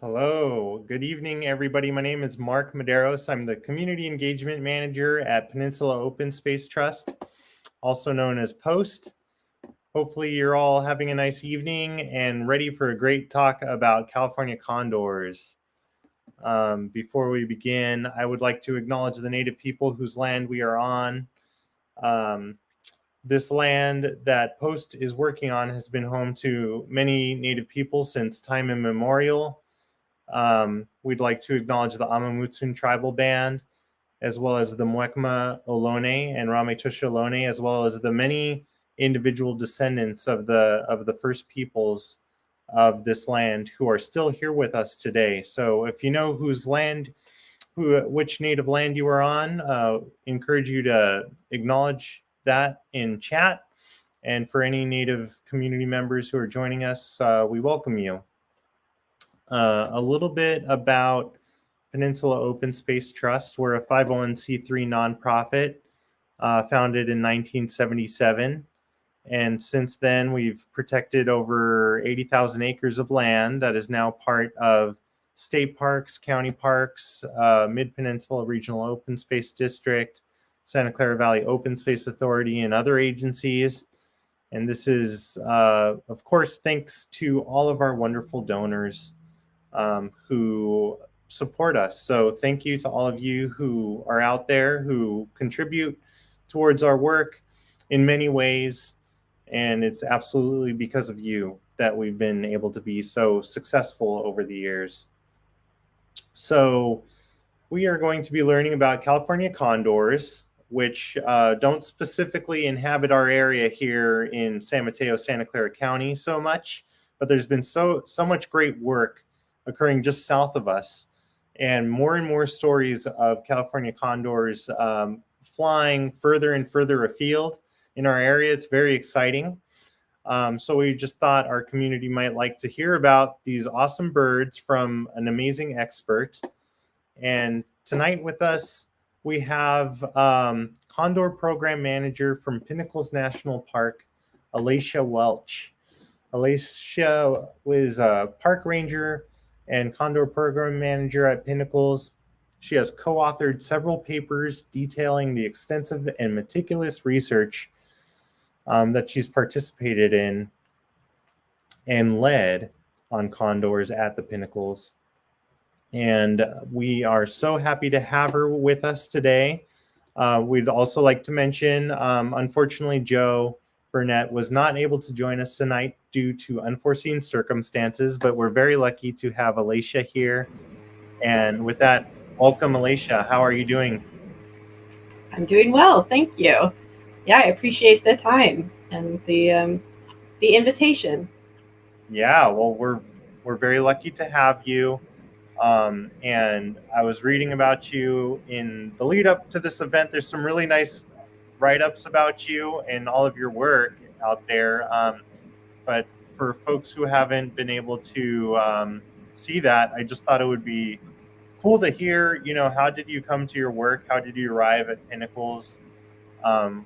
Hello, good evening, everybody. My name is Mark Medeiros. I'm the Community Engagement Manager at Peninsula Open Space Trust, also known as POST. Hopefully you're all having a nice evening and ready for a great talk about California condors. Before we begin, I would like to acknowledge the Native people whose land we are on. This land that POST is working on has been home to many Native people since time immemorial. We'd like to acknowledge the Amamutsun tribal band, as well as the Mwekma Ohlone and Ramaytusha Ohlone, as well as the many individual descendants of the first peoples of this land who are still here with us today. So if you know which native land you are on, encourage you to acknowledge that in chat. And for any Native community members who are joining us, we welcome you. A little bit about Peninsula Open Space Trust. We're a 501c3 nonprofit founded in 1977. And since then, we've protected over 80,000 acres of land that is now part of state parks, county parks, Mid-Peninsula Regional Open Space District, Santa Clara Valley Open Space Authority, and other agencies. And this is, of course, thanks to all of our wonderful donors who support us. So thank you to all of you who are out there who contribute towards our work in many ways. And it's absolutely because of you that we've been able to be so successful over the years. So we are going to be learning about California condors, which don't specifically inhabit our area here in San Mateo, Santa Clara County so much, but there's been so much great work occurring just south of us, and more stories of California condors flying further and further afield in our area. It's very exciting. So we just thought our community might like to hear about these awesome birds from an amazing expert. And tonight with us, we have Condor Program Manager from Pinnacles National Park, Alacia Welch. Alacia was a park ranger and Condor Program Manager at Pinnacles. She has co-authored several papers detailing the extensive and meticulous research that she's participated in and led on condors at the Pinnacles. And we are so happy to have her with us today. We'd also like to mention, unfortunately, Joe Burnett was not able to join us tonight due to unforeseen circumstances, but we're very lucky to have Alacia here. And with that, welcome, Alacia. How are you doing? I'm doing well, thank you. Yeah, I appreciate the time and the invitation. Yeah, well, we're very lucky to have you. And I was reading about you in the lead up to this event. There's some really nice write-ups about you and all of your work out there. But for folks who haven't been able to see that, I just thought it would be cool to hear, how did you come to your work? How did you arrive at Pinnacles? How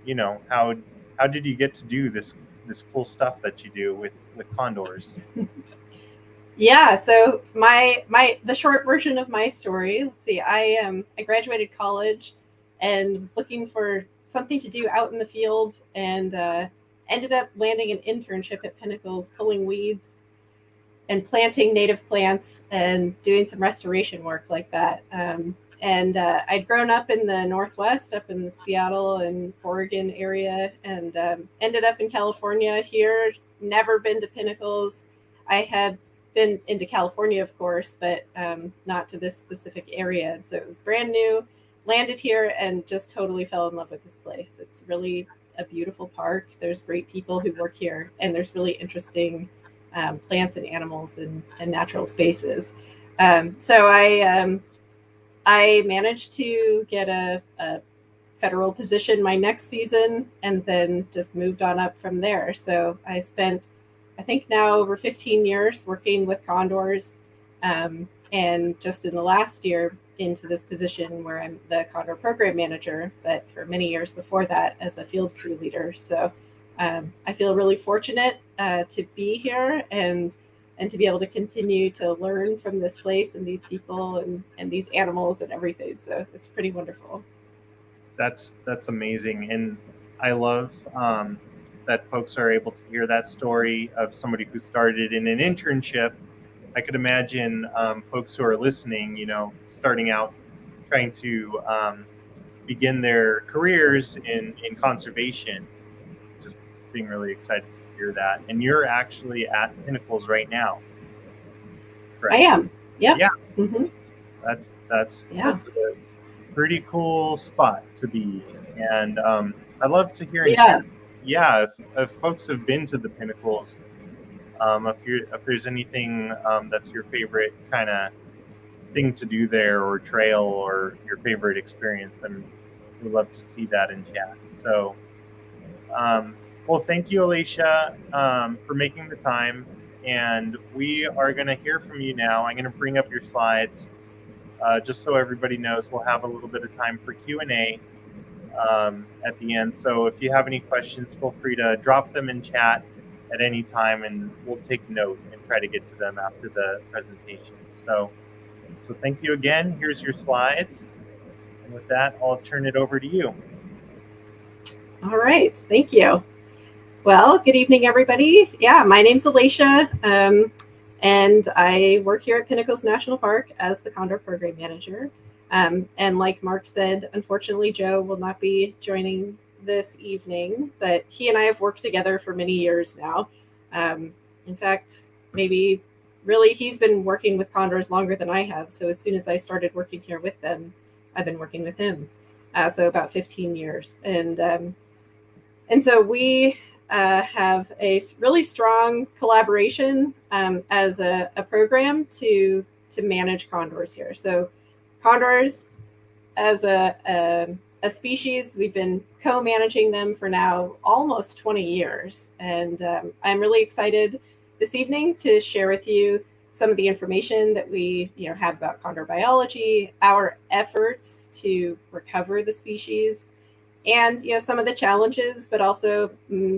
did you get to do this cool stuff that you do with condors? Yeah, so the short version of my story. Let's see. I graduated college and was looking for something to do out in the field, and ended up landing an internship at Pinnacles, pulling weeds and planting native plants and doing some restoration work like that. And I'd grown up in the Northwest, up in the Seattle and Oregon area, and ended up in California here. Never been to Pinnacles. I had been into California, of course, but not to this specific area. And so it was brand new, landed here, and just totally fell in love with this place. It's really a beautiful park. There's great people who work here, and there's really interesting plants and animals and natural spaces. So I managed to get a federal position my next season, and then just moved on up from there. So I spent, I think now over 15 years working with condors, and just in the last year into this position where I'm the Condor Program Manager, but for many years before that as a field crew leader. So I feel really fortunate to be here, and and to be able to continue to learn from this place and these people and these animals and everything. So it's pretty wonderful. That's amazing, and I love that folks are able to hear that story of somebody who started in an internship. I could imagine folks who are listening, starting out trying to begin their careers in conservation, just being really excited to hear that. And you're actually at Pinnacles right now, I correct? am. Yep. Yeah. Mm-hmm. That's Yeah. a pretty cool spot to be. And I'd love to hear in Yeah. chat. Yeah, if folks have been to the Pinnacles, if there's anything that's your favorite kind of thing to do there, or trail, or your favorite experience, and we'd love to see that in chat. So, well, thank you, Alacia, for making the time. And we are going to hear from you now. I'm going to bring up your slides. Just so everybody knows, we'll have a little bit of time for Q&A at the end. So if you have any questions, feel free to drop them in chat at any time, and we'll take note and try to get to them after the presentation. So thank you again. Here's your slides. And with that, I'll turn it over to you. All right. Thank you. Well, good evening, everybody. Yeah, my name's Alacia, and I work here at Pinnacles National Park as the Condor Program Manager. And like Mark said, unfortunately, Joe will not be joining this evening, but he and I have worked together for many years now. In fact, maybe really he's been working with condors longer than I have. So as soon as I started working here with them, I've been working with him. So about 15 years. And so we have a really strong collaboration as a program to manage condors here. So condors as a species, we've been co-managing them for now almost 20 years. And I'm really excited this evening to share with you some of the information that we have about condor biology, our efforts to recover the species, and some of the challenges, but also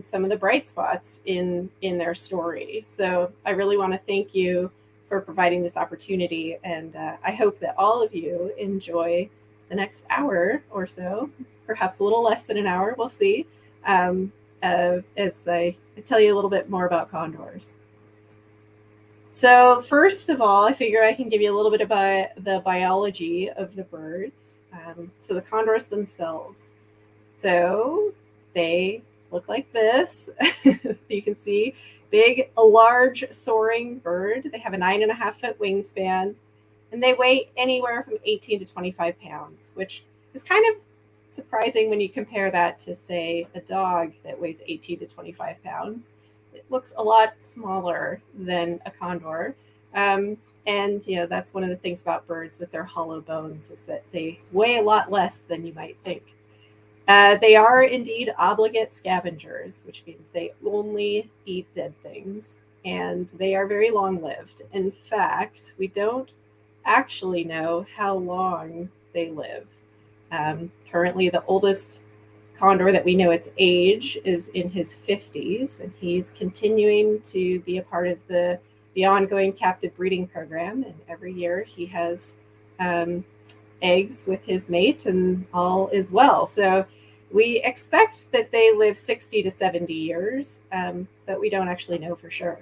some of the bright spots in their story. So I really want to thank you for providing this opportunity, and I hope that all of you enjoy the next hour or so, perhaps a little less than an hour, we'll see, as I tell you a little bit more about condors. So first of all, I figure I can give you a little bit about the biology of the birds. So the condors themselves. So they look like this. You can see a large soaring bird. They have a 9.5-foot wingspan, and they weigh anywhere from 18 to 25 pounds, which is kind of surprising when you compare that to, say, a dog that weighs 18 to 25 pounds. It looks a lot smaller than a condor. And that's one of the things about birds with their hollow bones, is that they weigh a lot less than you might think. They are indeed obligate scavengers, which means they only eat dead things, and they are very long-lived. In fact, we don't actually know how long they live. Currently, the oldest condor that we know its age is in his 50s, and he's continuing to be a part of the ongoing captive breeding program. And every year he has eggs with his mate, and all is well. So we expect that they live 60 to 70 years, but we don't actually know for sure.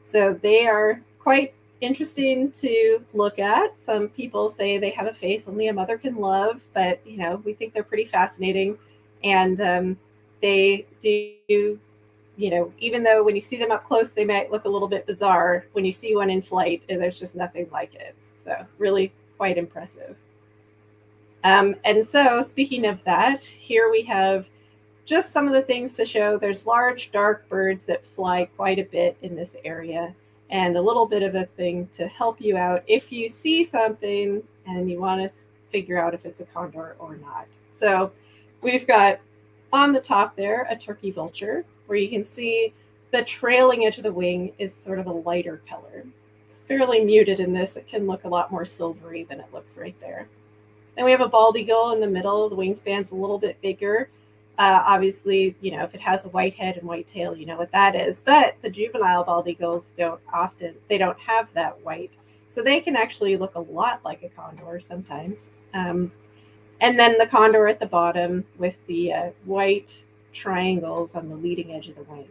So they are quite interesting to look at. Some people say they have a face only a mother can love, but we think they're pretty fascinating. And they do, even though when you see them up close, they might look a little bit bizarre, when you see one in flight, there's just nothing like it. So really quite impressive. And so speaking of that, here we have just some of the things to show. There's large, dark birds that fly quite a bit in this area, and a little bit of a thing to help you out if you see something and you want to figure out if it's a condor or not. So we've got on the top there a turkey vulture, where you can see the trailing edge of the wing is sort of a lighter color. It's fairly muted in this. It can look a lot more silvery than it looks right there. Then we have a bald eagle in the middle. The wingspan's a little bit bigger. Obviously, if it has a white head and white tail, you know what that is. But the juvenile bald eagles don't have that white. So they can actually look a lot like a condor sometimes. And then the condor at the bottom with the white triangles on the leading edge of the wing.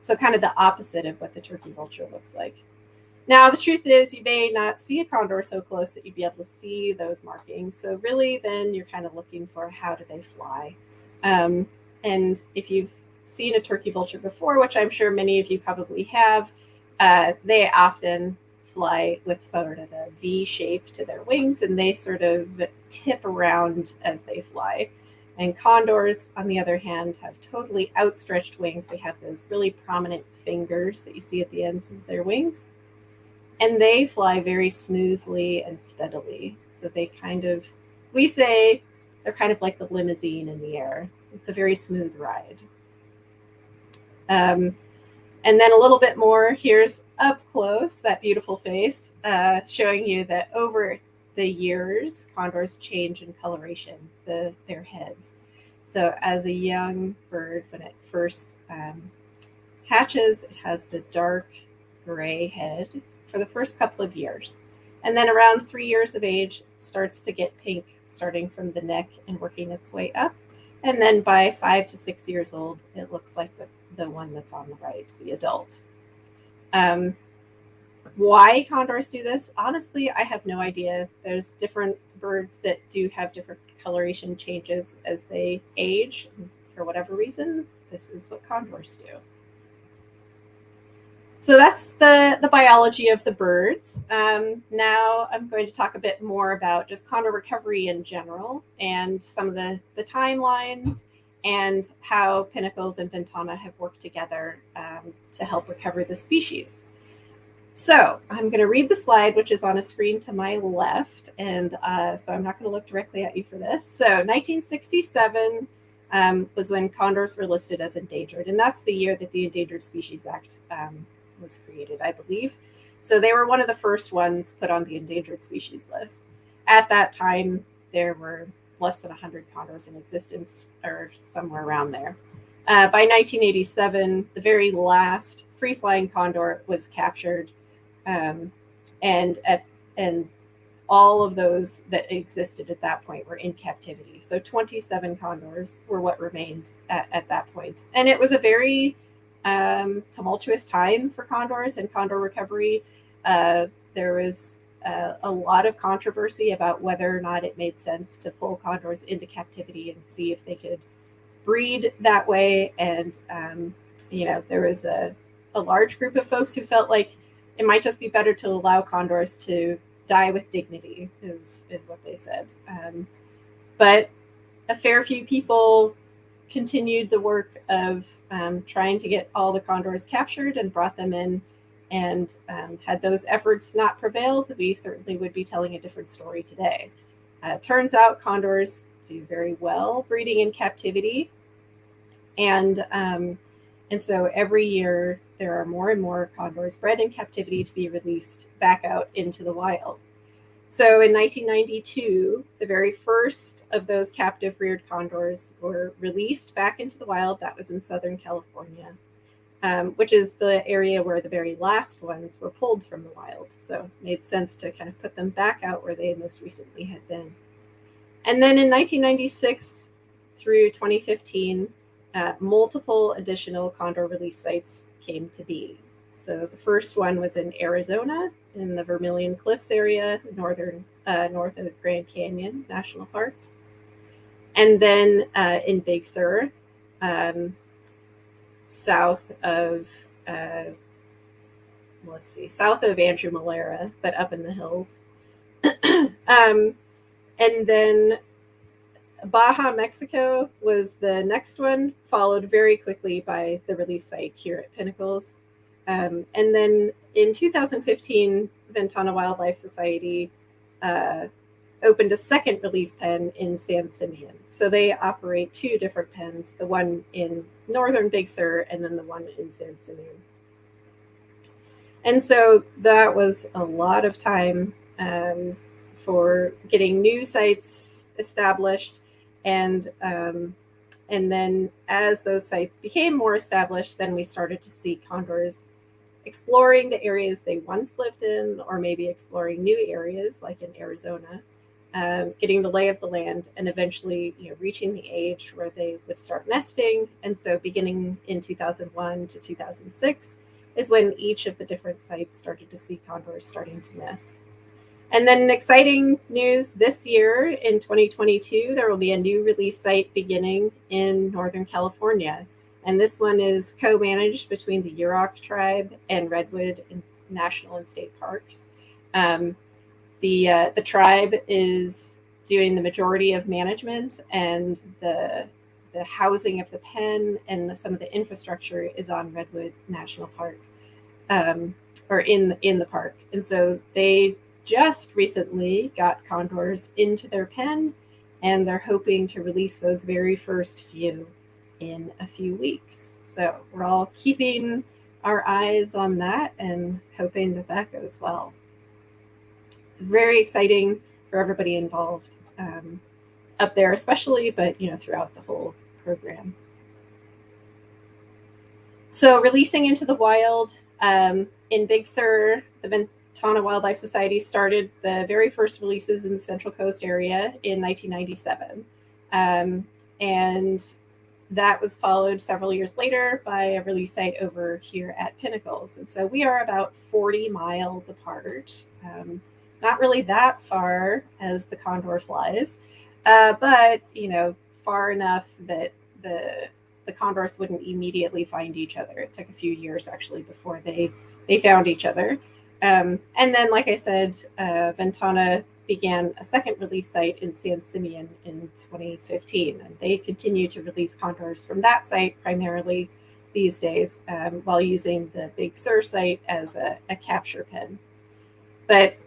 So kind of the opposite of what the turkey vulture looks like. Now, the truth is you may not see a condor so close that you'd be able to see those markings. So really then you're kind of looking for how do they fly. And if you've seen a turkey vulture before, which I'm sure many of you probably have, they often fly with sort of a V shape to their wings, and they sort of tip around as they fly. And condors, on the other hand, have totally outstretched wings. They have those really prominent fingers that you see at the ends of their wings. And they fly very smoothly and steadily. So they we say they're kind of like the limousine in the air. It's a very smooth ride. And then a little bit more, here's up close, that beautiful face, showing you that over the years, condors change in coloration, their heads. So as a young bird, when it first hatches, it has the dark gray head for the first couple of years. And then around 3 years of age, it starts to get pink, starting from the neck and working its way up. And then by 5 to 6 years old, it looks like the one that's on the right, the adult. Why condors do this? Honestly, I have no idea. There's different birds that do have different coloration changes as they age. For whatever reason, this is what condors do. So that's the biology of the birds. Now I'm going to talk a bit more about just condor recovery in general and some of the timelines and how Pinnacles and Ventana have worked together to help recover the species. So I'm going to read the slide, which is on a screen to my left. And so I'm not going to look directly at you for this. So 1967 was when condors were listed as endangered. And that's the year that the Endangered Species Act was created, I believe. So they were one of the first ones put on the endangered species list. At that time, there were less than 100 condors in existence, or somewhere around there. By 1987, the very last free-flying condor was captured, and all of those that existed at that point were in captivity. So 27 condors were what remained at that point. And it was a very tumultuous time for condors and condor recovery. There was a lot of controversy about whether or not it made sense to pull condors into captivity and see if they could breed that way. And, there was a large group of folks who felt like it might just be better to allow condors to die with dignity, is what they said. But a fair few people continued the work of trying to get all the condors captured and brought them in. And had those efforts not prevailed, we certainly would be telling a different story today. Turns out condors do very well breeding in captivity. And so every year there are more and more condors bred in captivity to be released back out into the wild. So in 1992, the very first of those captive reared condors were released back into the wild. That was in Southern California, which is the area where the very last ones were pulled from the wild. So it made sense to kind of put them back out where they most recently had been. And then in 1996 through 2015, multiple additional condor release sites came to be. So the first one was in Arizona, in the Vermilion Cliffs area, north of the Grand Canyon National Park. And then in Big Sur, south of Andrew Malera, but up in the hills. And then Baja, Mexico was the next one, followed very quickly by the release site here at Pinnacles. And then in 2015, Ventana Wildlife Society opened a second release pen in San Simeon. So they operate two different pens, the one in northern Big Sur and then the one in San Simeon. And so that was a lot of time for getting new sites established. And And then as those sites became more established, then we started to see condors exploring the areas they once lived in, or maybe exploring new areas like in Arizona, getting the lay of the land, and eventually reaching the age where they would start nesting. And so beginning in 2001 to 2006 is when each of the different sites started to see condors starting to nest. And then exciting news this year in 2022, there will be a new release site beginning in Northern California. And this one is co-managed between the Yurok tribe and Redwood National and State Parks. The tribe is doing the majority of management, and the housing of the pen and some of the infrastructure is on Redwood National Park, or in the park. And so they just recently got condors into their pen, and they're hoping to release those very first few in a few weeks. So we're all keeping our eyes on that and hoping that that goes well. It's very exciting for everybody involved up there, especially, but throughout the whole program. So releasing into the wild in Big Sur, the Ventana Wildlife Society started the very first releases in the Central Coast area in 1997. And that was followed several years later by a release site over here at Pinnacles. And so we are about 40 miles apart. Not really that far as the condor flies, but far enough that the condors wouldn't immediately find each other. It took a few years actually before they found each other. And then, like I said, Ventana began a second release site in San Simeon in 2015. And they continue to release condors from that site primarily these days, while using the Big Sur site as a capture pen. But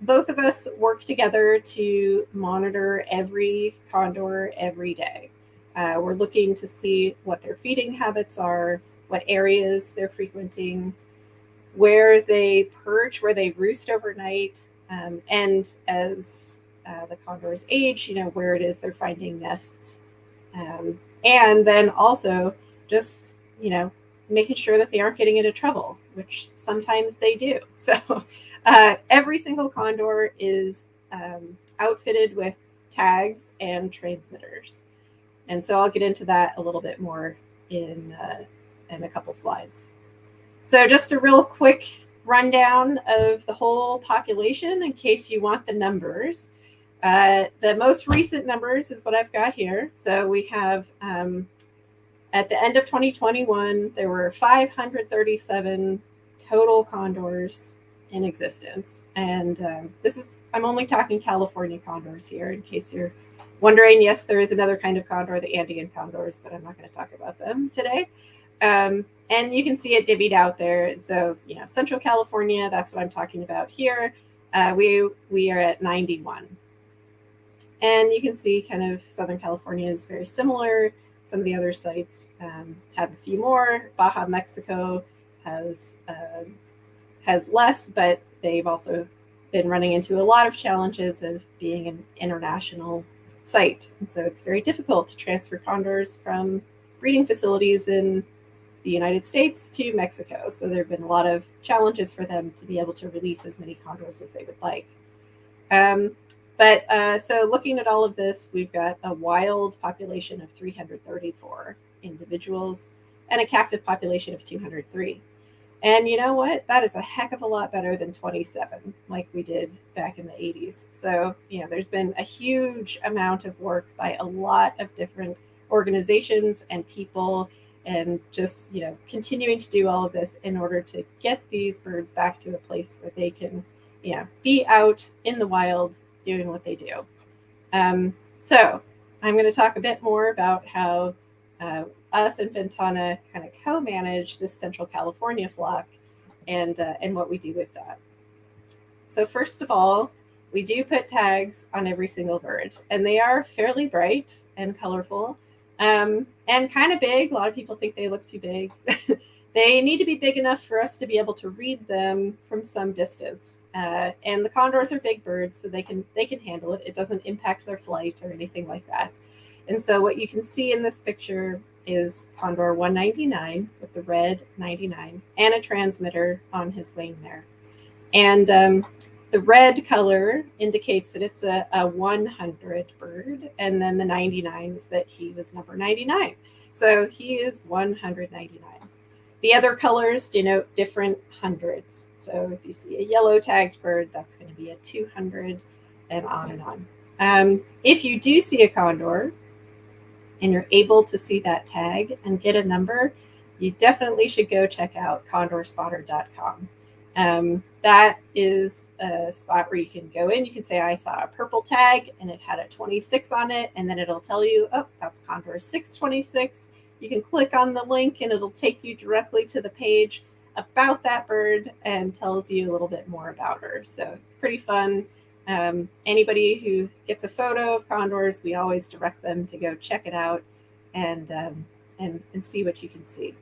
both of us work together to monitor every condor every day. We're looking to see what their feeding habits are, what areas they're frequenting, where they perch, where they roost overnight, and as the condors age, where it is they're finding nests. And then also just, making sure that they aren't getting into trouble, which sometimes they do. So every single condor is outfitted with tags and transmitters. And so I'll get into that a little bit more in a couple slides. So just a real quick rundown of the whole population in case you want the numbers. The most recent numbers is what I've got here. So we have, at the end of 2021, there were 537 total condors in existence. And I'm only talking California condors here, in case you're wondering. Yes, there is another kind of condor, the Andean condors, but I'm not going to talk about them today. And you can see it divvied out there. And so, Central California, that's what I'm talking about here. We are at 91. And you can see kind of Southern California is very similar. Some of the other sites have a few more. Baja, Mexico has less, but they've also been running into a lot of challenges of being an international site. And so it's very difficult to transfer condors from breeding facilities in the United States to Mexico. So there have been a lot of challenges for them to be able to release as many condors as they would like. So looking at all of this, we've got a wild population of 334 individuals and a captive population of 203. And you know what? That is a heck of a lot better than 27, like we did back in the 80s. So, there's been a huge amount of work by a lot of different organizations and people, and just, continuing to do all of this in order to get these birds back to a place where they can, be out in the wild doing what they do. So I'm going to talk a bit more about how us and Ventana kind of co-manage this Central California flock and what we do with that. So first of all, we do put tags on every single bird, and they are fairly bright and colorful, and kind of big. A lot of people think they look too big. They need to be big enough for us to be able to read them from some distance. And the condors are big birds, so they can handle it. It doesn't impact their flight or anything like that. And so what you can see in this picture is Condor 199 with the red 99 and a transmitter on his wing there. And the red color indicates that it's a 100 bird, and then the 99 is that he was number 99. So he is 199. The other colors denote different hundreds. So if you see a yellow tagged bird, that's going to be a 200, and on and on. If you do see a condor and you're able to see that tag and get a number, you definitely should go check out condorspotter.com. That is a spot where you can go in. You can say, I saw a purple tag and it had a 26 on it, and then it'll tell you, oh, that's Condor 626. You can click on the link and it'll take you directly to the page about that bird and tells you a little bit more about her. So it's pretty fun. Anybody who gets a photo of condors, we always direct them to go check it out and see what you can see.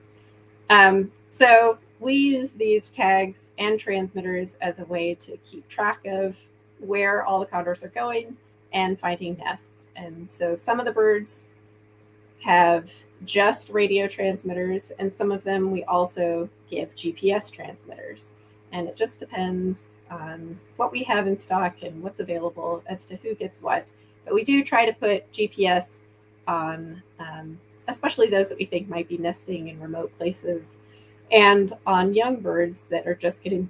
So we use these tags and transmitters as a way to keep track of where all the condors are going and finding nests. And so some of the birds have just radio transmitters, and some of them we also give GPS transmitters. And it just depends on what we have in stock and what's available as to who gets what. But we do try to put GPS on, especially those that we think might be nesting in remote places, and on young birds that are just getting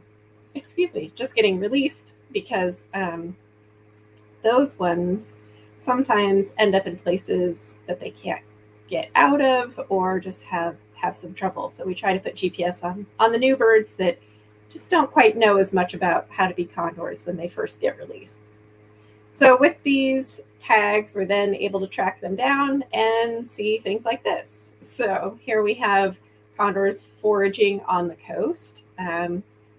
released, because those ones sometimes end up in places that they can't get out of or just have some trouble. So we try to put GPS on the new birds that just don't quite know as much about how to be condors when they first get released. So with these tags, we're then able to track them down and see things like this. So here we have condors foraging on the coast.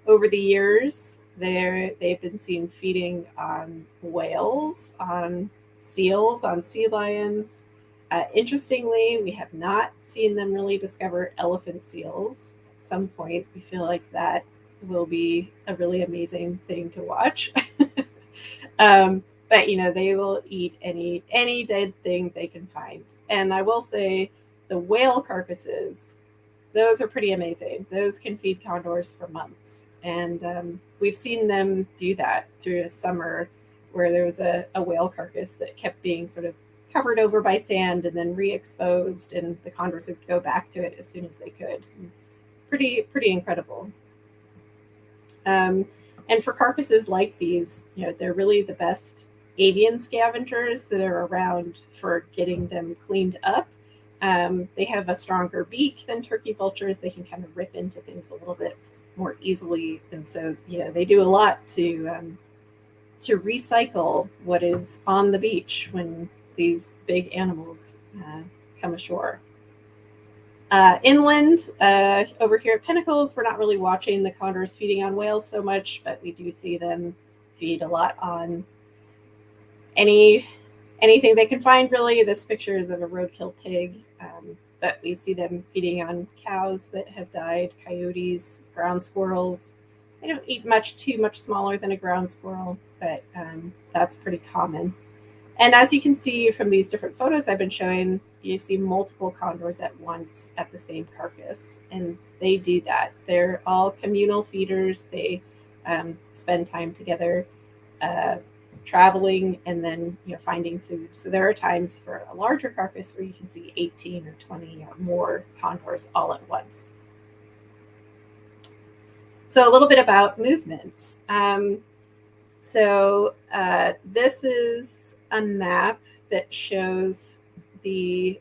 Over the years, they've been seen feeding on whales, on seals, on sea lions. Interestingly, we have not seen them really discover elephant seals. At some point, we feel like that will be a really amazing thing to watch. But they will eat any dead thing they can find. And I will say the whale carcasses, those are pretty amazing. Those can feed condors for months. And we've seen them do that through a summer where there was a whale carcass that kept being sort of covered over by sand and then re-exposed, and the condors would go back to it as soon as they could. Pretty incredible. And for carcasses like these, they're really the best avian scavengers that are around for getting them cleaned up. They have a stronger beak than turkey vultures. They can kind of rip into things a little bit more easily. And so, they do a lot to recycle what is on the beach when these big animals come ashore. Inland, over here at Pinnacles, we're not really watching the condors feeding on whales so much, but we do see them feed a lot on anything they can find, really. This picture is of a roadkill pig, but we see them feeding on cows that have died, coyotes, ground squirrels. They don't eat too much smaller than a ground squirrel, but that's pretty common. And as you can see from these different photos I've been showing, you see multiple condors at once at the same carcass, and they do that. They're all communal feeders. They spend time together, traveling, and then finding food. So there are times for a larger carcass where you can see 18 or 20 or more condors all at once. So a little bit about movements. This is a map that shows the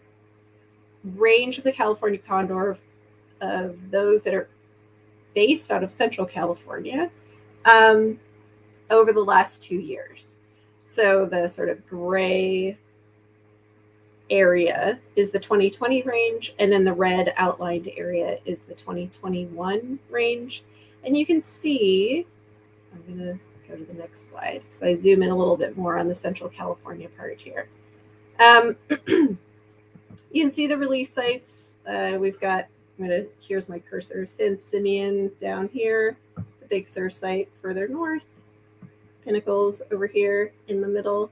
range of the California Condor of those that are based out of Central California over the last 2 years. So the sort of gray area is the 2020 range, and then the red outlined area is the 2021 range. And you can see, I'm going to go to the next slide because I zoom in a little bit more on the Central California part here. You can see the release sites. We've got, here's my cursor, San Simeon down here, the Big Sur site further north, Pinnacles over here in the middle.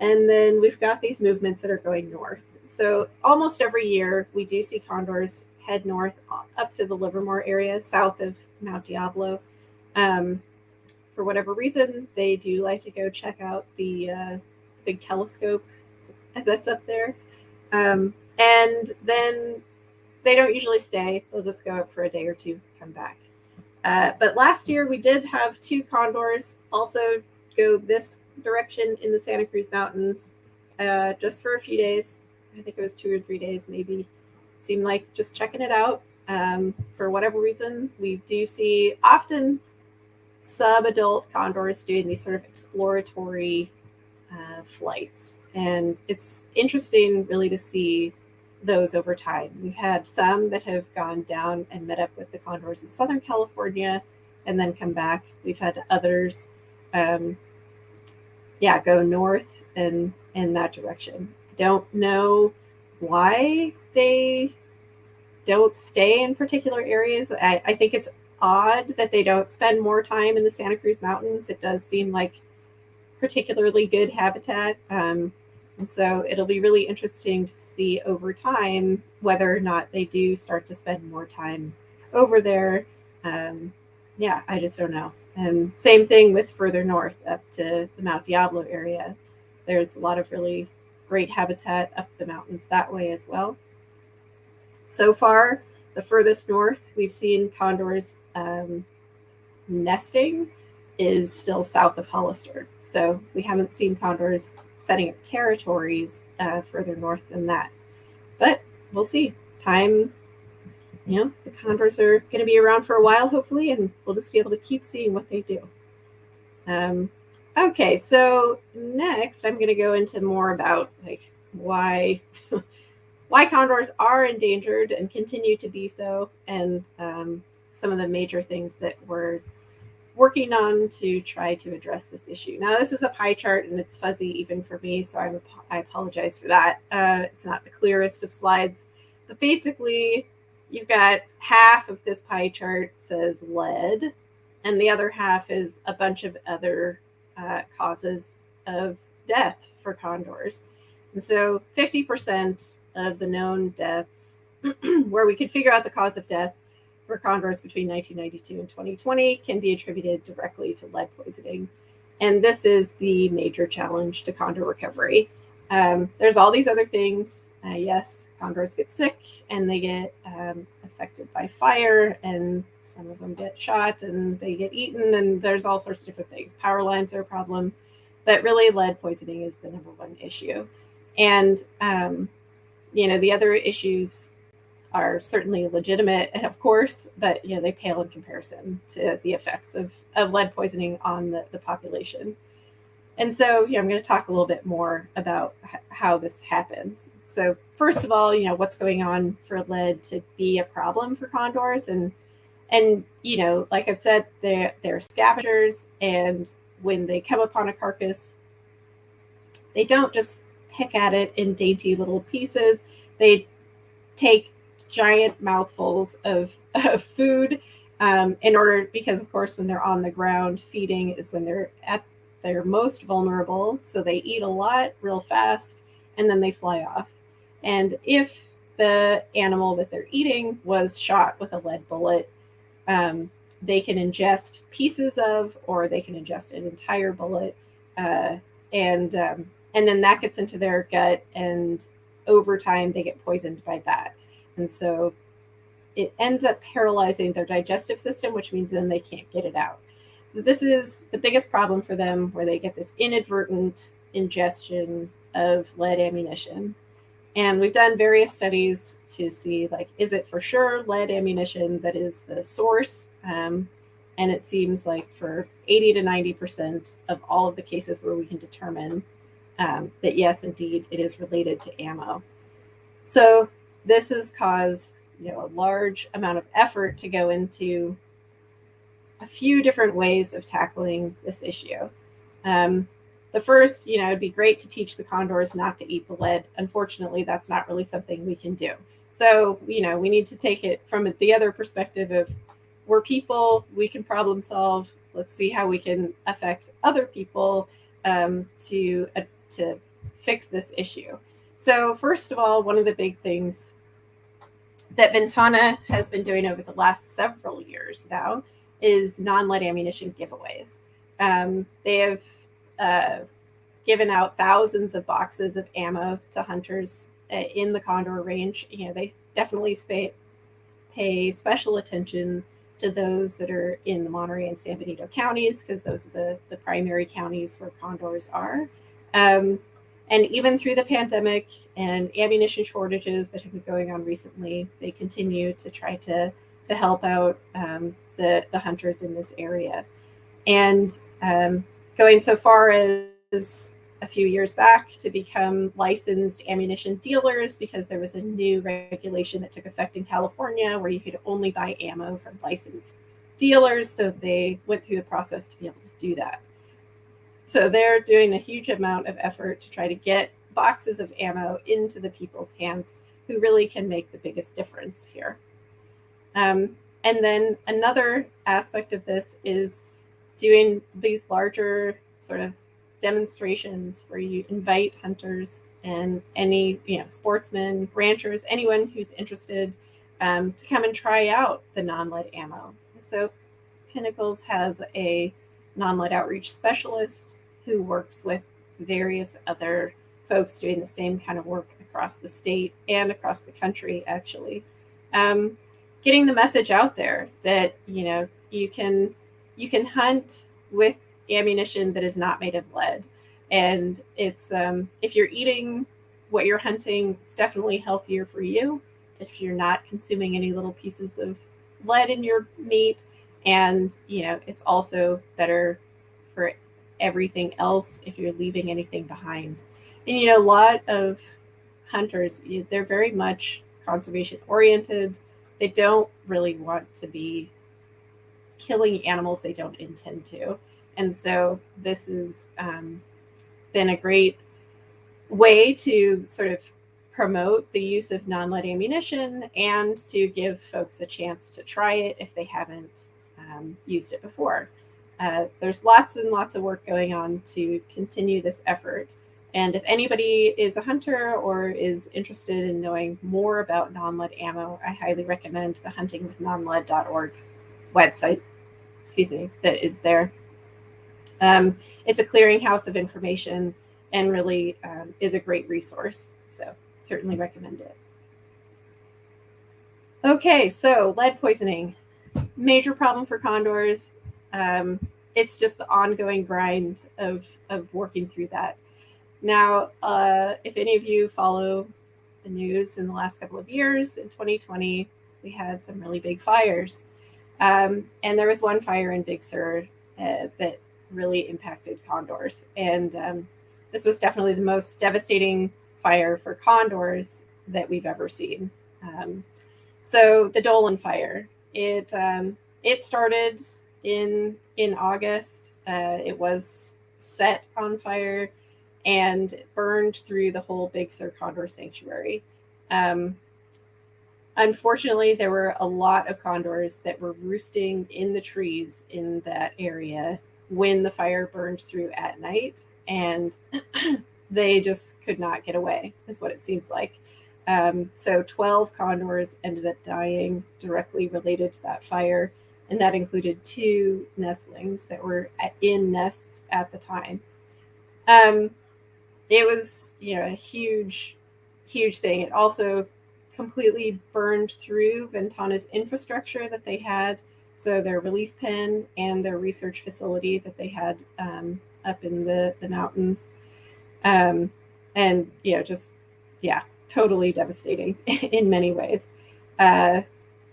And then we've got these movements that are going north. So almost every year we do see condors head north up to the Livermore area, south of Mount Diablo. For whatever reason, they do like to go check out the big telescope that's up there. And then they don't usually stay. They'll just go up for a day or two, come back. But last year we did have 2 condors also go this direction in the Santa Cruz Mountains just for a few days. I think it was 2 or 3 days maybe. Seemed like just checking it out. For whatever reason, we do see often sub-adult condors doing these sort of exploratory flights. And it's interesting really to see those over time. We've had some that have gone down and met up with the condors in Southern California and then come back. We've had others go north and in that direction. I don't know why they don't stay in particular areas. I think it's odd that they don't spend more time in the Santa Cruz Mountains. It does seem like particularly good habitat. And so it'll be really interesting to see over time whether or not they do start to spend more time over there. I just don't know. And same thing with further north up to the Mount Diablo area. There's a lot of really great habitat up the mountains that way as well. So far, the furthest north we've seen condors nesting is still south of Hollister. So we haven't seen condors setting up territories further north than that. But we'll see. Time, the condors are going to be around for a while, hopefully, and we'll just be able to keep seeing what they do. Okay, so next I'm going to go into more about why condors are endangered and continue to be so, and some of the major things that we're working on to try to address this issue. Now, this is a pie chart and it's fuzzy even for me, so I apologize for that. It's not the clearest of slides, but basically you've got half of this pie chart says lead, and the other half is a bunch of other causes of death for condors. And so 50% of the known deaths where we could figure out the cause of death for condors between 1992 and 2020 can be attributed directly to lead poisoning. And this is the major challenge to condor recovery. There's all these other things. Yes, condors get sick and they get affected by fire, and some of them get shot and they get eaten, and there's all sorts of different things. Power lines are a problem, but really lead poisoning is the number one issue. And, the other issues are certainly legitimate, of course, but they pale in comparison to the effects of lead poisoning on the population. And so I'm going to talk a little bit more about how this happens. So first of all, what's going on for lead to be a problem for condors, and like I've said, they're scavengers, and when they come upon a carcass, they don't just pick at it in dainty little pieces. They take giant mouthfuls of food because of course when they're on the ground feeding is when they're at their most vulnerable, so they eat a lot real fast and then they fly off. And if the animal that they're eating was shot with a lead bullet, they can ingest pieces of, or they can ingest an entire bullet, and then that gets into their gut, and over time they get poisoned by that. And so it ends up paralyzing their digestive system, which means then they can't get it out. So this is the biggest problem for them, where they get this inadvertent ingestion of lead ammunition. And we've done various studies to see, is it for sure lead ammunition that is the source? And it seems like for 80 to 90% of all of the cases where we can determine that yes, indeed, it is related to ammo. So this has caused a large amount of effort to go into a few different ways of tackling this issue. The first, it'd be great to teach the condors not to eat the lead. Unfortunately, that's not really something we can do. So, we need to take it from the other perspective of, we're people, we can problem solve. Let's see how we can affect other people to fix this issue. So first of all, one of the big things that Ventana has been doing over the last several years now is non-lead ammunition giveaways. They have given out thousands of boxes of ammo to hunters in the Condor range. They definitely pay special attention to those that are in the Monterey and San Benito counties, because those are the primary counties where condors are. And even through the pandemic and ammunition shortages that have been going on recently, they continue to try to help out the hunters in this area. And going so far as a few years back to become licensed ammunition dealers, because there was a new regulation that took effect in California where you could only buy ammo from licensed dealers. So they went through the process to be able to do that. So they're doing a huge amount of effort to try to get boxes of ammo into the people's hands who really can make the biggest difference here. And then another aspect of this is doing these larger sort of demonstrations where you invite hunters and any sportsmen, ranchers, anyone who's interested to come and try out the non-lead ammo. So Pinnacles has a non-lead outreach specialist who works with various other folks doing the same kind of work across the state and across the country, actually. Getting the message out there that you can hunt with ammunition that is not made of lead, and it's if you're eating what you're hunting, it's definitely healthier for you if you're not consuming any little pieces of lead in your meat, and it's also better for everything else if you're leaving anything behind. And a lot of hunters, they're very much conservation oriented. They don't really want to be killing animals they don't intend to. And so this has been a great way to sort of promote the use of non-lead ammunition and to give folks a chance to try it if they haven't used it before. There's lots and lots of work going on to continue this effort. And if anybody is a hunter or is interested in knowing more about non-lead ammo, I highly recommend the huntingwithnonlead.org website, that is there. It's a clearinghouse of information and really is a great resource. So certainly recommend it. Okay, so lead poisoning, major problem for condors. It's just the ongoing grind of working through that. Now, if any of you follow the news in the last couple of years, in 2020, we had some really big fires. And there was one fire in Big Sur that really impacted condors. And this was definitely the most devastating fire for condors that we've ever seen. So the Dolan fire, it started in August. It was set on fire and burned through the whole Big Sur Condor sanctuary. Unfortunately, there were a lot of condors that were roosting in the trees in that area when the fire burned through at night, and they just could not get away, is what it seems like. So 12 condors ended up dying directly related to that fire, and that included 2 nestlings that were in nests at the time. It was, a huge, huge thing. It also completely burned through Ventana's infrastructure that they had. So their release pen and their research facility that they had up in the mountains. And, totally devastating in many ways.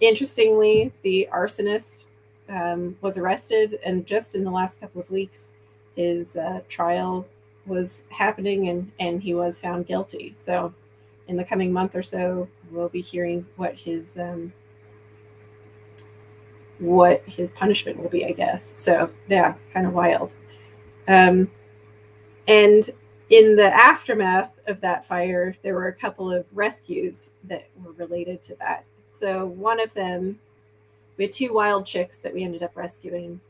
Interestingly, the arsonist was arrested, and just in the last couple of weeks, his trial was happening and he was found guilty. So in the coming month or so, we'll be hearing what his punishment will be, I guess. So yeah, kind of wild. And in the aftermath of that fire, there were a couple of rescues that were related to that. So one of them, we had 2 wild chicks that we ended up rescuing.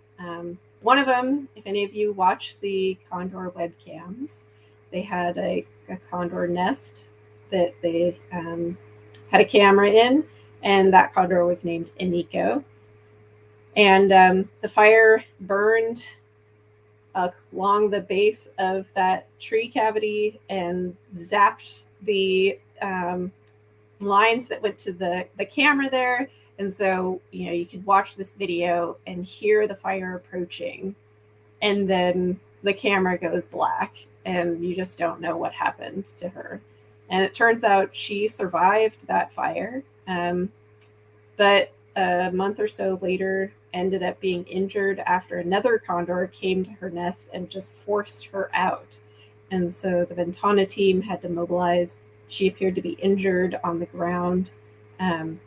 One of them, if any of you watch the Condor webcams, they had a condor nest that they had a camera in, and that condor was named Iniko. And the fire burned along the base of that tree cavity and zapped the lines that went to the camera there. And so, you could watch this video and hear the fire approaching, and then the camera goes black, and you just don't know what happened to her. And it turns out she survived that fire, but a month or so later ended up being injured after another condor came to her nest and just forced her out. And so the Ventana team had to mobilize. She appeared to be injured on the ground.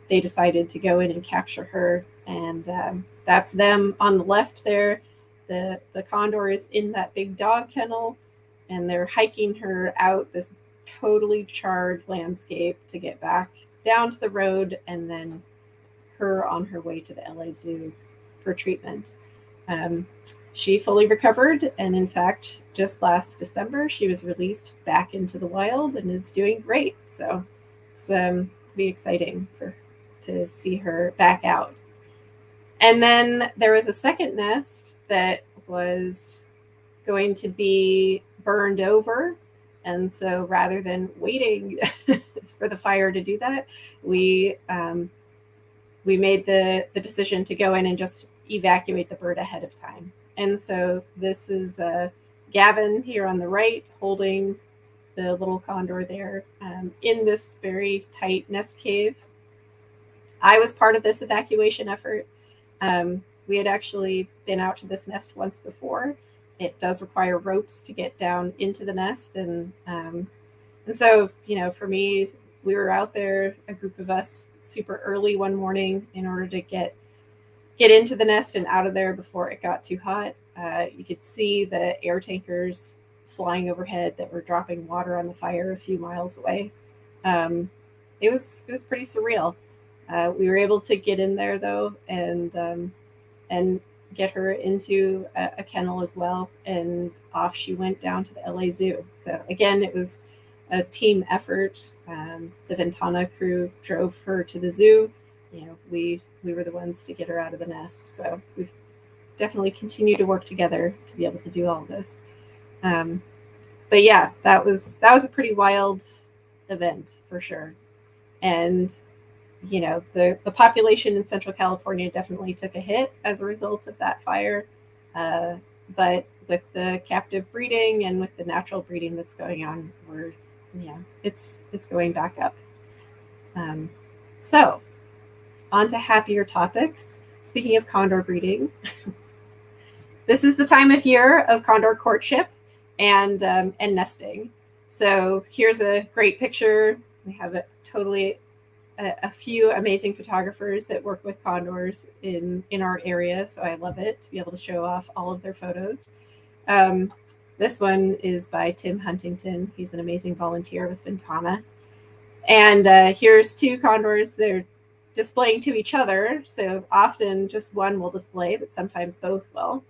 They decided to go in and capture her, and that's them on the left there. The condor is in that big dog kennel, and they're hiking her out this totally charred landscape to get back down to the road, and then her on her way to the LA Zoo for treatment. She fully recovered, and in fact, just last December, she was released back into the wild and is doing great. So it's pretty exciting to see her back out. And then there was a second nest that was going to be burned over. And so rather than waiting for the fire to do that, we made the decision to go in and just evacuate the bird ahead of time. And so this is Gavin here on the right holding the little condor there in this very tight nest cave. I was part of this evacuation effort. We had actually been out to this nest once before. It does require ropes to get down into the nest. And so, for me, we were out there, a group of us, super early one morning in order to get into the nest and out of there before it got too hot. You could see the air tankers flying overhead that were dropping water on the fire a few miles away. It was pretty surreal. We were able to get in there though, and get her into a kennel as well, and off she went down to the LA Zoo. So again, it was a team effort. The Ventana crew drove her to the zoo. We were the ones to get her out of the nest. So we've definitely continued to work together to be able to do all this. But yeah, that was a pretty wild event for sure. And the population in Central California definitely took a hit as a result of that fire. But with the captive breeding and with the natural breeding that's going on, it's going back up. So on to happier topics. Speaking of condor breeding, this is the time of year of condor courtship and nesting. So here's a great picture. We have a few amazing photographers that work with condors in our area. So I love it to be able to show off all of their photos. This one is by Tim Huntington. He's an amazing volunteer with Ventana. And here's two condors. They're displaying to each other. So often just one will display, but sometimes both will.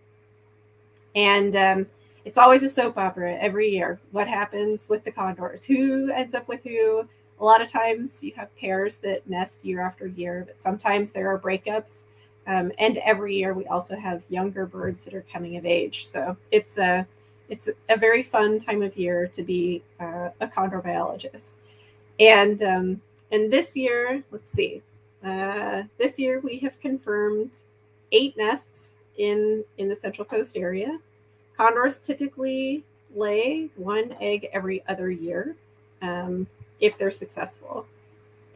And it's always a soap opera every year. What happens with the condors? Who ends up with who? A lot of times you have pairs that nest year after year, but sometimes there are breakups. And every year we also have younger birds that are coming of age. So it's a very fun time of year to be a condor biologist. And this year, let's see. This year we have confirmed 8 nests in the Central Coast area. Condors typically lay 1 egg every other year if they're successful.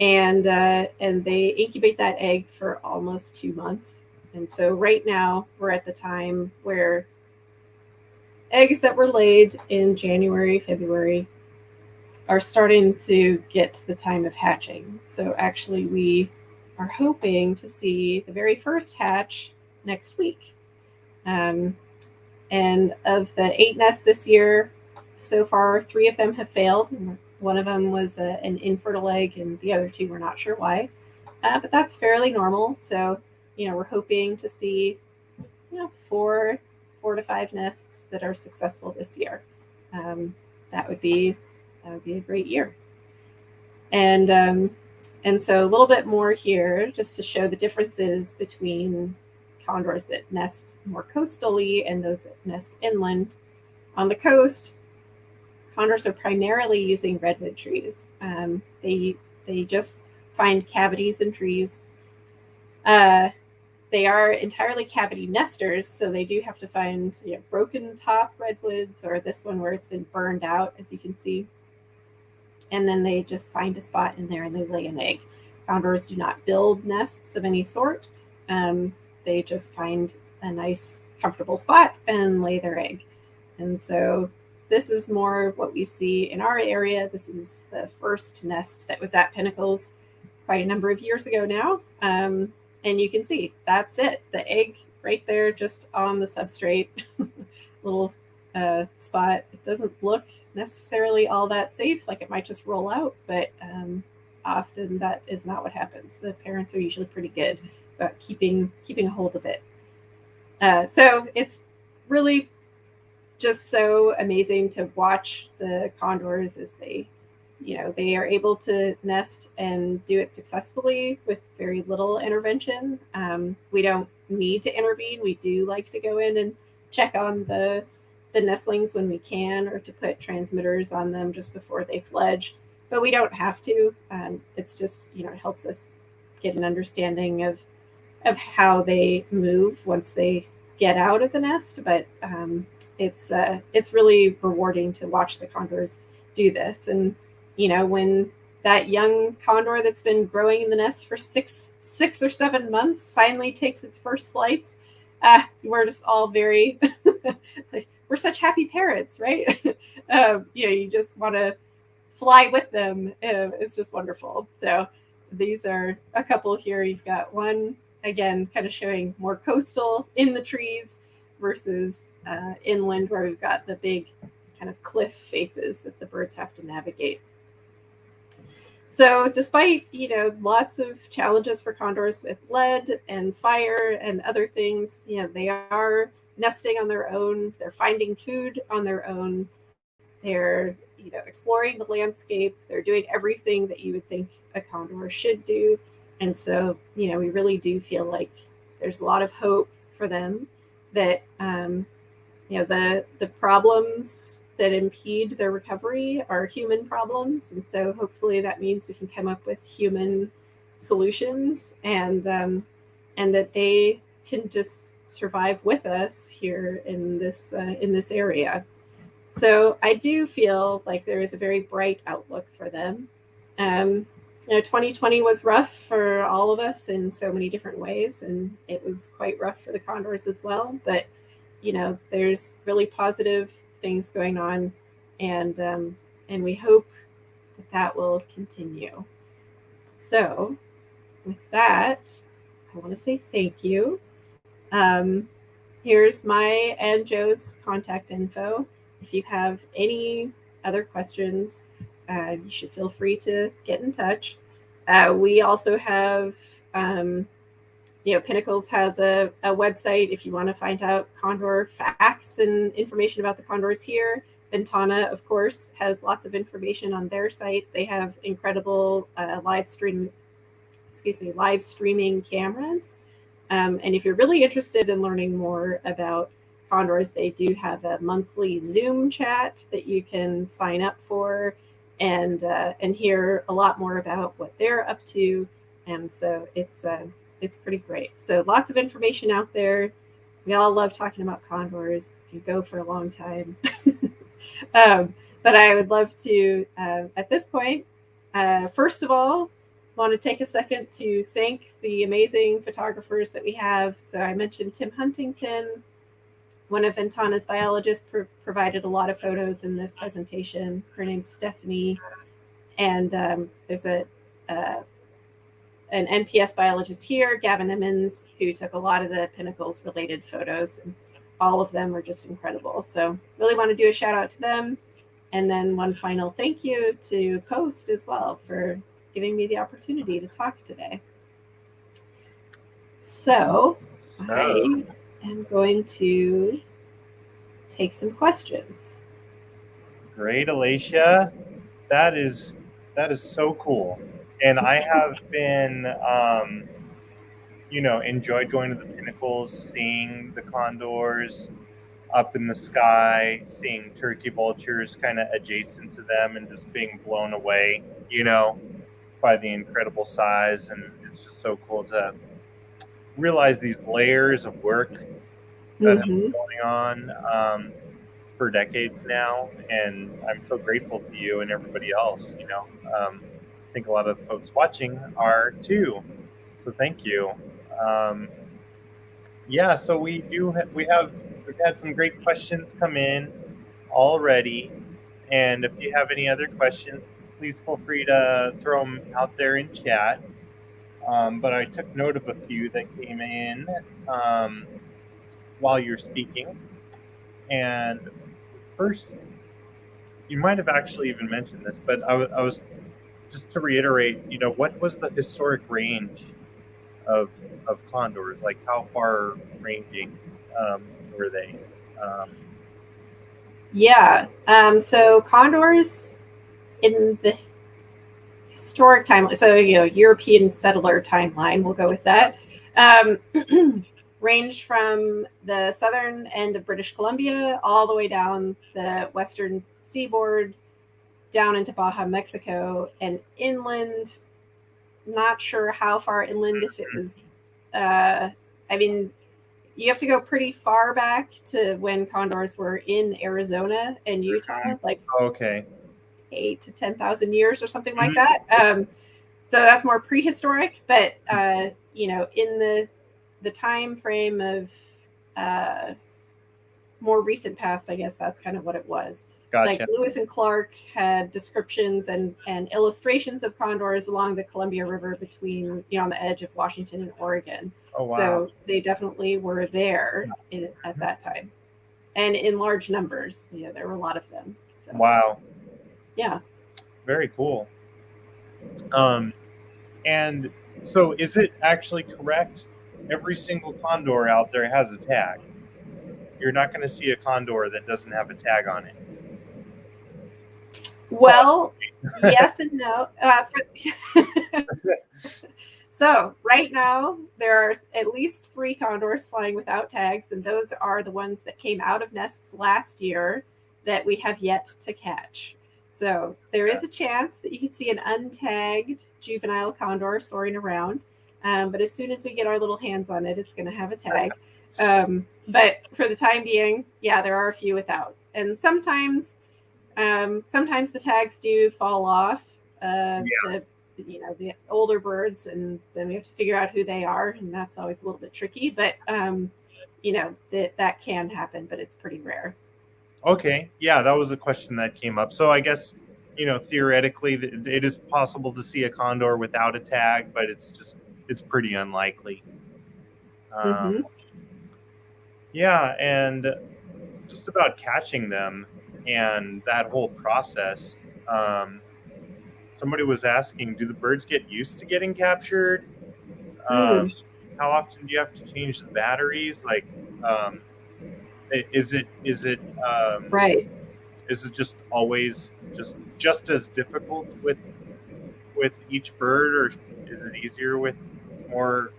And they incubate that egg for almost 2 months. And so right now we're at the time where eggs that were laid in January, February are starting to get to the time of hatching. So actually we are hoping to see the very first hatch next week. And of the 8 nests this year, so far 3 of them have failed. One of them was an infertile egg, and the other 2 we're not sure why. But that's fairly normal. So, we're hoping to see 4 to 5 nests that are successful this year. that would be a great year. And so a little bit more here, just to show the differences between condors that nest more coastally and those that nest inland. On the coast, condors are primarily using redwood trees. They just find cavities in trees. They are entirely cavity nesters, so they do have to find broken top redwoods, or this one where it's been burned out, as you can see. And then they just find a spot in there and they lay an egg. Condors do not build nests of any sort. They just find a nice, comfortable spot and lay their egg. And so this is more what we see in our area. This is the first nest that was at Pinnacles quite a number of years ago now. And you can see that's it. The egg right there, just on the substrate, little spot. It doesn't look necessarily all that safe, like it might just roll out, but often that is not what happens. The parents are usually pretty good about keeping a hold of it. So it's really just so amazing to watch the condors as they are able to nest and do it successfully with very little intervention. We don't need to intervene. We do like to go in and check on the nestlings when we can, or to put transmitters on them just before they fledge, but we don't have to. It's just, it helps us get an understanding of how they move once they get out of the nest. But it's really rewarding to watch the condors do this. And when that young condor that's been growing in the nest for six or 7 months finally takes its first flights, we're just all very we're such happy parents, right? You just want to fly with them. It's just wonderful. So these are a couple here. You've got one, again, kind of showing more coastal in the trees versus inland, where we've got the big kind of cliff faces that the birds have to navigate. So despite, lots of challenges for condors with lead and fire and other things, they are nesting on their own. They're finding food on their own. They're, exploring the landscape. They're doing everything that you would think a condor should do. And so, we really do feel like there's a lot of hope for them, that, the problems that impede their recovery are human problems. And so hopefully that means we can come up with human solutions, and that they can just survive with us here in this area. So I do feel like there is a very bright outlook for them. 2020 was rough for all of us in so many different ways, and it was quite rough for the condors as well. But there's really positive things going on, and we hope that will continue. So with that, I want to say thank you. Here's my and Joe's contact info. If you have any other questions, you should feel free to get in touch. We also have, Pinnacles has a website if you want to find out condor facts and information about the condors here. Ventana, of course, has lots of information on their site. They have incredible live streaming cameras. And if you're really interested in learning more about condors, they do have a monthly Zoom chat that you can sign up for, and hear a lot more about what they're up to. And so it's pretty great. So lots of information out there. We all love talking about condors. You can go for a long time. But I would love to, at this point, first of all, want to take a second to thank the amazing photographers that we have. So I mentioned Tim Huntington. One of Ventana's biologists provided a lot of photos in this presentation. Her name's Stephanie. And there's an NPS biologist here, Gavin Emmons, who took a lot of the Pinnacles related photos, and all of them are just incredible. So really want to do a shout out to them. And then one final thank you to Post as well for giving me the opportunity to talk today. So I am going to take some questions. Great, Alacia. That is so cool. And I have been, enjoyed going to the pinnacles, seeing the condors up in the sky, seeing turkey vultures kind of adjacent to them, and just being blown away, by the incredible size. And it's just so cool to realize these layers of work that have Mm-hmm. been going on for decades now. And I'm so grateful to you and everybody else. I think a lot of folks watching are too. So thank you. Um, yeah, so we've had some great questions come in already. And if you have any other questions, please feel free to throw them out there in chat. But I took note of a few that came in um, while you're speaking. And first, you might have actually even mentioned this, but I was just to reiterate, what was the historic range of condors? Like, how far ranging were they? Um, Yeah. So condors in the historic timeline, so European settler timeline, we'll go with that. Ranged from the southern end of British Columbia all the way down the western seaboard, down into Baja, Mexico, and inland. Not sure how far inland, if it was, I mean, you have to go pretty far back to when condors were in Arizona and Utah, like okay. 8 to 10,000 years or something like that. So that's more prehistoric, but in the time frame of more recent past, I guess that's kind of what it was. Gotcha. Like Lewis and Clark had descriptions and illustrations of condors along the Columbia River between, on the edge of Washington and Oregon. Oh, wow. So they definitely were there at that time, and in large numbers. There were a lot of them. So. Wow. Yeah. Very cool. And so is it actually correct? Every single condor out there has a tag. You're not going to see a condor that doesn't have a tag on it. Well, yes and no. So right now, there are at least 3 condors flying without tags, and those are the ones that came out of nests last year that we have yet to catch. So there is a chance that you could see an untagged juvenile condor soaring around. But as soon as we get our little hands on it, it's going to have a tag. But for the time being, yeah, there are a few without. And sometimes the tags do fall off. The older birds, and then we have to figure out who they are, and that's always a little bit tricky. But that can happen, but it's pretty rare. Okay, yeah, that was a question that came up. So I guess theoretically, it is possible to see a condor without a tag, but it's pretty unlikely. Yeah, and just about catching them and that whole process. Somebody was asking, do the birds get used to getting captured? How often do you have to change the batteries? Like, is it right? Is it just always just as difficult with each bird, or is it easier with more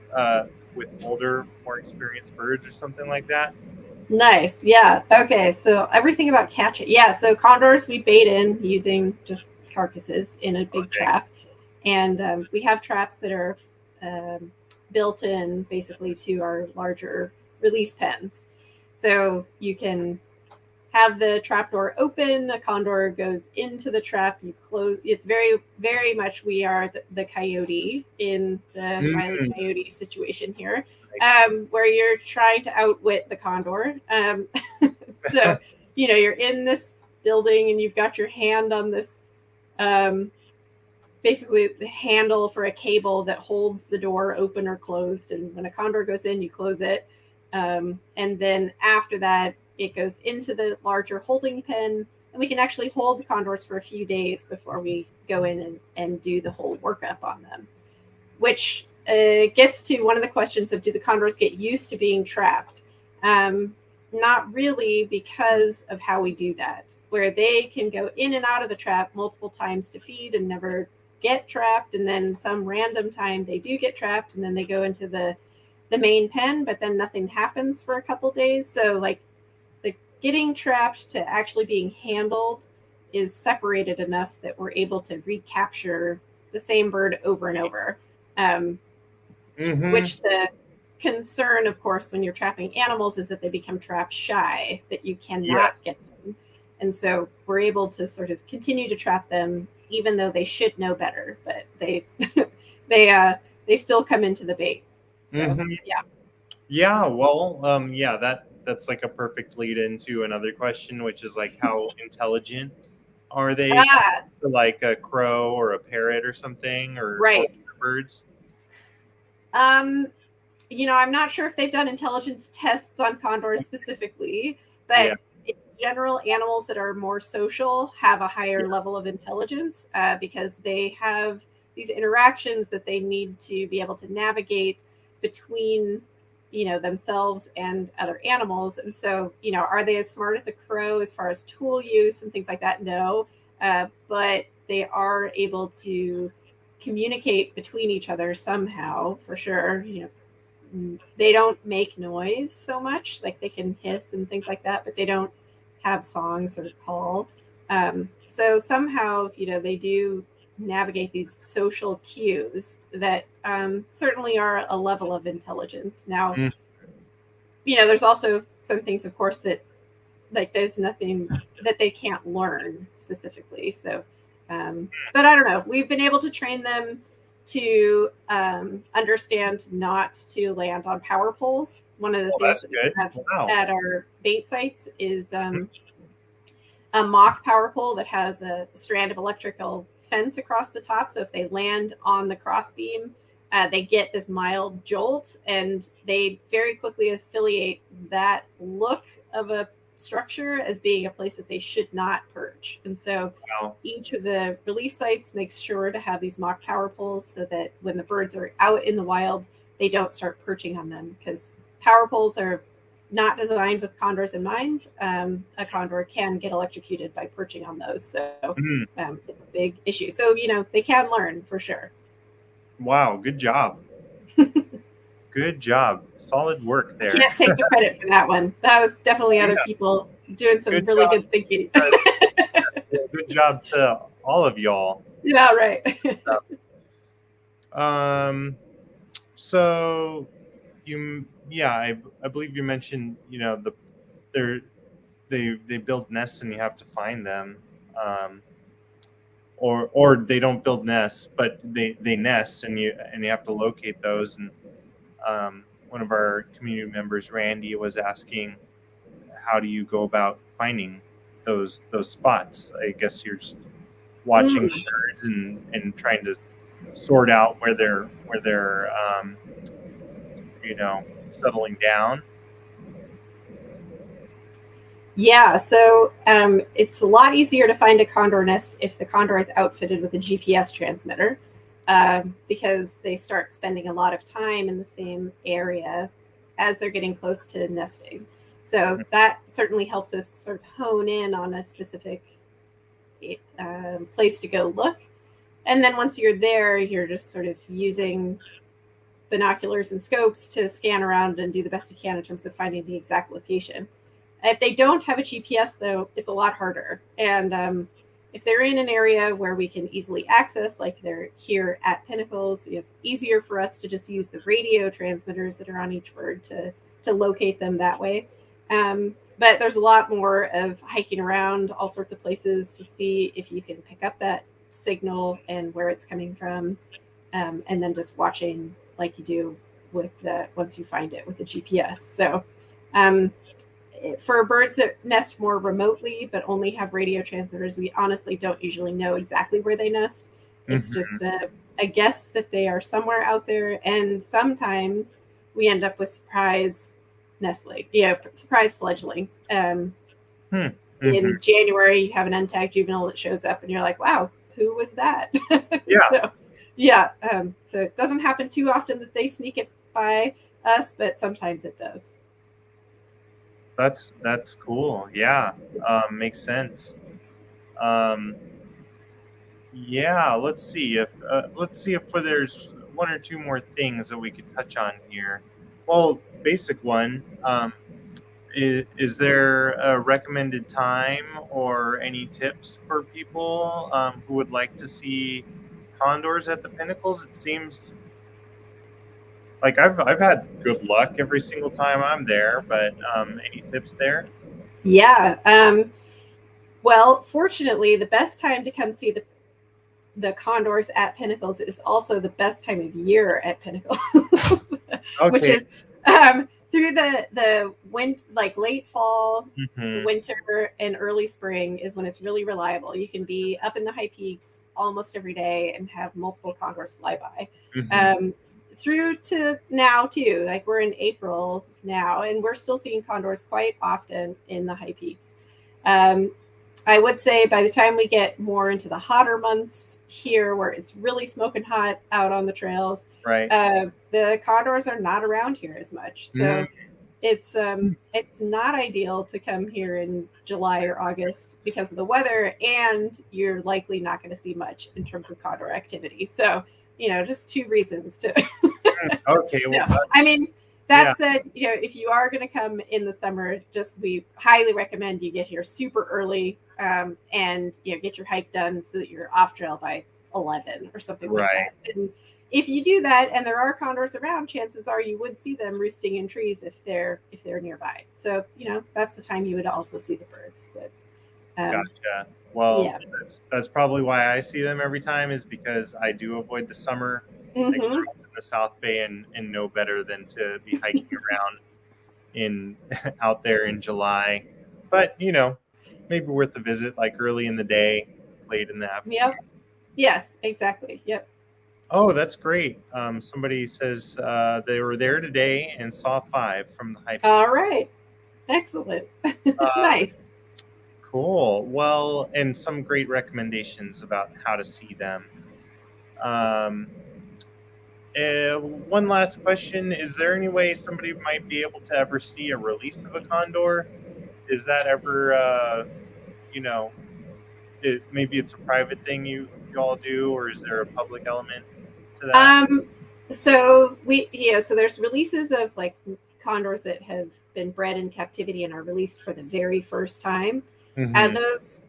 with older, more experienced birds, or something like that? Nice. Yeah. Okay. So everything about catching. Yeah. So condors we bait in using just carcasses in a big trap, and we have traps that are built in basically to our larger release pens. So you can have the trap door open, a condor goes into the trap, you close. It's very, very much we are the coyote in the Wile E. Coyote situation here, where you're trying to outwit the condor. So, you're in this building and you've got your hand on this, basically the handle for a cable that holds the door open or closed. And when a condor goes in, you close it. And then after that, it goes into the larger holding pen, and we can actually hold the condors for a few days before we go in and do the whole workup on them, which gets to one of the questions of, do the condors get used to being trapped? not really, because of how we do that, where they can go in and out of the trap multiple times to feed and never get trapped, and then some random time they do get trapped, and then they go into the main pen, but then nothing happens for a couple days. So like the getting trapped to actually being handled is separated enough that we're able to recapture the same bird over and over. Which the concern, of course, when you're trapping animals is that they become trap shy, that you cannot get them. And so we're able to sort of continue to trap them, even though they should know better, but they they still come into the bait. So yeah, well, that's like a perfect lead into another question, which is like, how intelligent are they, like a crow or a parrot or something, or birds? You know, I'm not sure if they've done intelligence tests on condors specifically, but in general, animals that are more social have a higher level of intelligence because they have these interactions that they need to be able to navigate between, you know, themselves and other animals. And so, you know, are they as smart as a crow as far as tool use and things like that? No, but they are able to communicate between each other somehow, for sure. You know, they don't make noise so much, like they can hiss and things like that, but they don't have songs or call. So somehow, you know, they do navigate these social cues that certainly are a level of intelligence. Now, you know, there's also some things, of course, that like there's nothing that they can't learn specifically. So, but I don't know. We've been able to train them to understand not to land on power poles. One of the things that we have at our bait sites is a mock power pole that has a strand of electrical fence across the top. So if they land on the crossbeam, they get this mild jolt, and they very quickly affiliate that look of a structure as being a place that they should not perch. And so each of the release sites makes sure to have these mock power poles so that when the birds are out in the wild, they don't start perching on them, because power poles are not designed with condors in mind. A condor can get electrocuted by perching on those. So it's a big issue. So, you know, they can learn for sure. Wow, good job. Good job. Solid work there. Can't take the credit for that one. That was definitely other people doing some really good thinking. Good job to all of y'all. Yeah, right. So I believe you mentioned, you know, they build nests and you have to find them. Or they don't build nests, but they nest and you have to locate those. And one of our community members, Randy, was asking, how do you go about finding those spots? I guess you're just watching the birds and trying to sort out where they're you know, settling down. Yeah, so it's a lot easier to find a condor nest if the condor is outfitted with a GPS transmitter, because they start spending a lot of time in the same area as they're getting close to nesting. So that certainly helps us sort of hone in on a specific place to go look. And then once you're there, you're just sort of using binoculars and scopes to scan around and do the best you can in terms of finding the exact location. If they don't have a GPS, though, it's a lot harder. And if they're in an area where we can easily access, like they're here at Pinnacles, it's easier for us to just use the radio transmitters that are on each bird to locate them that way. But there's a lot more of hiking around all sorts of places to see if you can pick up that signal and where it's coming from, and then just watching like you do with once you find it with the GPS. So for birds that nest more remotely but only have radio transmitters, we honestly don't usually know exactly where they nest. It's just a guess that they are somewhere out there, and sometimes we end up with surprise nestling, surprise fledglings. In January, you have an untagged juvenile that shows up, and you're like, "Wow, who was that?" So it doesn't happen too often that they sneak it by us, but sometimes it does. That's cool. Yeah, makes sense. Um, yeah, let's see if there's one or two more things that we could touch on here. Well, basic one. Is there a recommended time or any tips for people who would like to see condors at the pinnacles? It seems like I've had good luck every single time I'm there, but any tips there? Yeah. Well, fortunately, the best time to come see the condors at pinnacles is also the best time of year at pinnacles, which Okay. is through the wind, like late fall, Hmm. winter, and early spring is when it's really reliable. You can be up in the high peaks almost every day and have multiple condors fly by. Hmm. Um, through to now too, like we're in April now, and we're still seeing condors quite often in the high peaks. Um, I would say by the time we get more into the hotter months here, where it's really smoking hot out on the trails, Right. the condors are not around here as much. Mm. So it's not ideal to come here in July or August because of the weather, and you're likely not going to see much in terms of condor activity. So just two reasons to Okay. Well, no. I mean, yeah. that said, if you are going to come in the summer, just we highly recommend you get here super early, and get your hike done so that you're off trail by 11 or something like Right. that. And if you do that, and there are condors around, chances are you would see them roosting in trees if they're nearby. So that's the time you would also see the birds. But Gotcha. Well, yeah. that's probably why I see them every time is because I do avoid the summer. I Hmm. grew up in the South Bay and know better than to be hiking around in out there in July. But maybe worth a visit like early in the day, late in the afternoon. Yep. Yes. Exactly. Yep. Oh, that's great. Somebody says they were there today and saw five from the high peaks. All right. Excellent. Um, Nice. cool. Well, and some great recommendations about how to see them. Um, one last question: is there any way somebody might be able to ever see a release of a condor? Is that ever, you know, maybe it's a private thing you all do, or is there a public element to that? Um, so there's releases of like condors that have been bred in captivity and are released for the very first time. Hmm. Those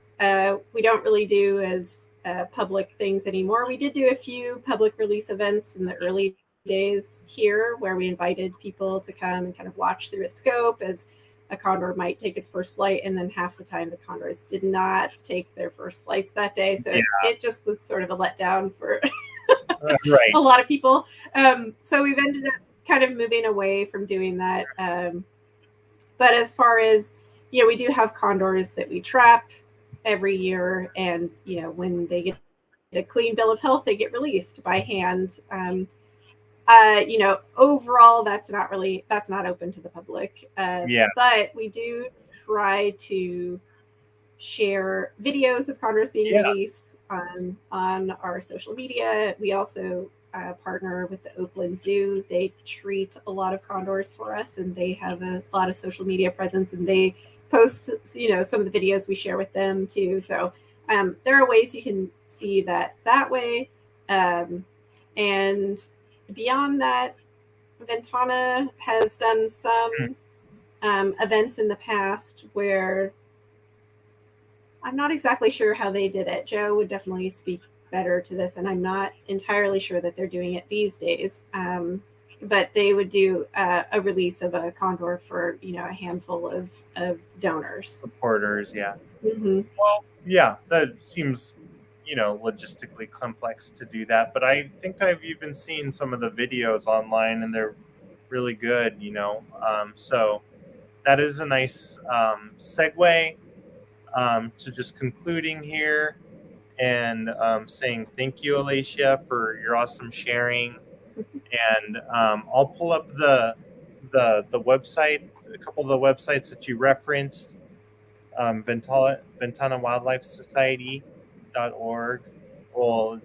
we don't really do as public things anymore. We did do a few public release events in the early days here where we invited people to come and kind of watch through a scope as a condor might take its first flight, and then half the time the condors did not take their first flights that day. So Yeah, it just was sort of a letdown for right. a lot of people. So we've ended up kind of moving away from doing that. But as far as, we do have condors that we trap every year, and when they get a clean bill of health, they get released by hand. Overall, that's not open to the public, Yeah, but we do try to share videos of condors being yeah. released on our social media. We also partner with the Oakland Zoo. They treat a lot of condors for us, and they have a lot of social media presence, and they post, some of the videos we share with them too. So there are ways you can see that way. And beyond that, Ventana has done Mm. some events in the past where I'm not exactly sure how they did it. Joe would definitely speak better to this, and I'm not entirely sure that they're doing it these days. But they would do a release of a condor for a handful of donors. Reporters, yeah. Hmm. Well, yeah, that seems, logistically complex to do that. But I think I've even seen some of the videos online, and they're really good. So that is a nice segue to just concluding here and saying thank you, Alacia, for your awesome sharing. And I'll pull up the website, a couple of the websites that you referenced, Ventana Wildlife Society.org. Well,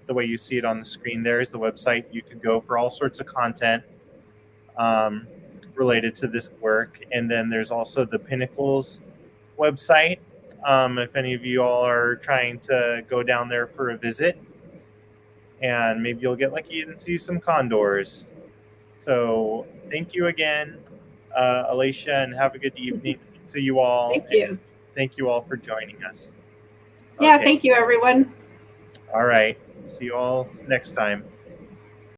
the way you see it on the screen there is the website you could go for all sorts of content. Um, related to this work. And then there's also the Pinnacles website. If any of you all are trying to go down there for a visit, and maybe you'll get lucky and see some condors. So thank you again, Alacia, and have a good evening to you all. Thank you. And thank you all for joining us. Yeah, Okay. thank you, everyone. All right. See you all next time.